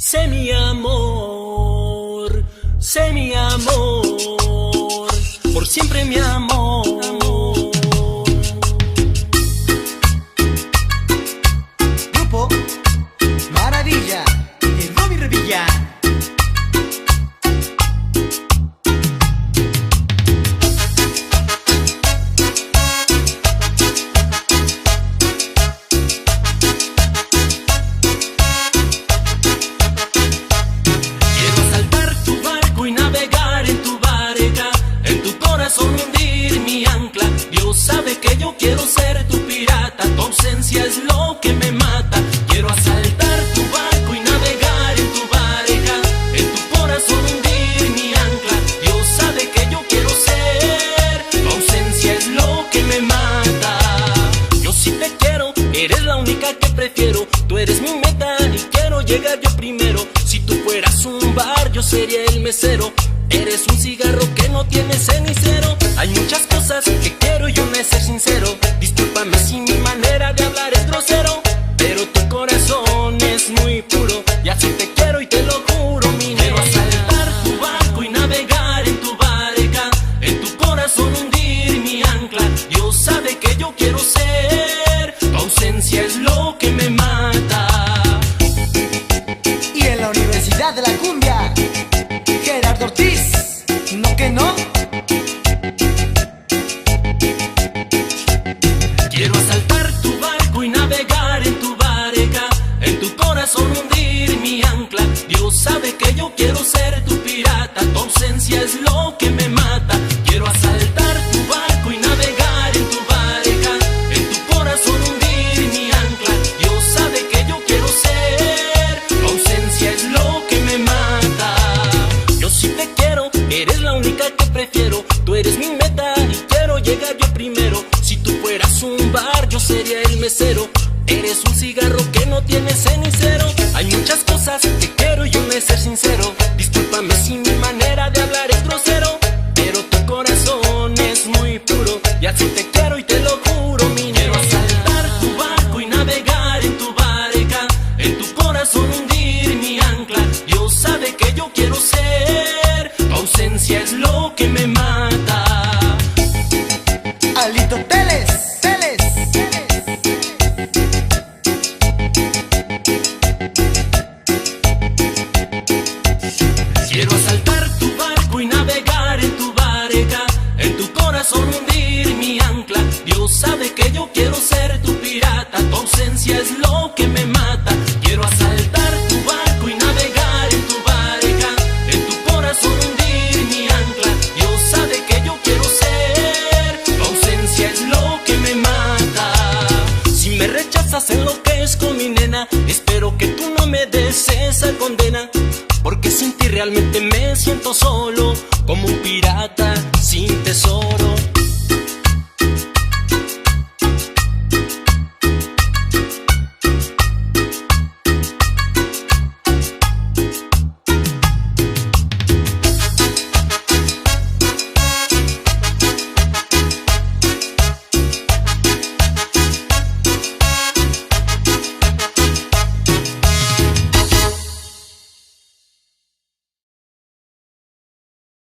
sé mi amor, por siempre mi amor. Grupo Maravilla de Robbie Revilla. Hundir mi ancla, Dios sabe que yo quiero ser tu pirata, tu ausencia es lo que me mata. Quiero asaltar tu barco y navegar en tu barca, en tu corazón hundir mi ancla. Dios sabe que yo quiero ser, tu ausencia es lo que me mata. Yo sí te quiero, eres la única que prefiero, tú eres mi meta y quiero llegar yo primero. Si tú fueras un bar, yo sería el mesero. Eres un cigarro que no tiene cenicero. Hay muchas cosas que quiero y yo me ser sincero. Discúlpame si mi manera de hablar es grosero, pero tu corazón es muy puro y así te quiero y te lo juro, mi nena. Quiero asaltar tu barco y navegar en tu barca, en tu corazón hundir mi ancla. Dios sabe que yo quiero ser, tu ausencia es lo que me mata. Y en la Universidad de la Cumbia, Gerardo Ortiz, no que no. Quiero asaltar tu barco y navegar en tu barca, en tu corazón hundir mi ancla. Dios sabe que yo quiero ser tu pirata, tu ausencia es lo que me mata. Quiero asaltar tu barco y navegar en tu barca, en tu corazón hundir mi ancla. Dios sabe que yo quiero ser, tu ausencia es lo que me mata. Yo sí te quiero, eres la única que prefiero, tú eres mi meta y quiero llegar yo primero. Si tú fueras un bar, yo sería el mesero. Eres un cigarro que no tiene cenicero. Hay muchas cosas que quiero y yo me ser sincero. Discúlpame si mi manera de hablar es grosero, pero tu corazón es muy puro y así te quiero y te lo juro, mi nena. Quiero asaltar tu barco y navegar en tu barca, en tu corazón hundir mi ancla. Dios sabe que yo quiero ser, tu ausencia es lo que me mata. Alito Teles. Quiero asaltar tu barco y navegar en tu barca, en tu corazón hundir mi ancla. Dios sabe que yo quiero ser tu pirata, tu ausencia es lo que me mata. Quiero asaltar tu barco y navegar en tu barca, en tu corazón hundir mi ancla. Dios sabe que yo quiero ser, tu ausencia es lo que me mata. Si me rechazas en lo que es con mi nena, espero que tú no me des esa condena, porque sin ti realmente me siento solo, como un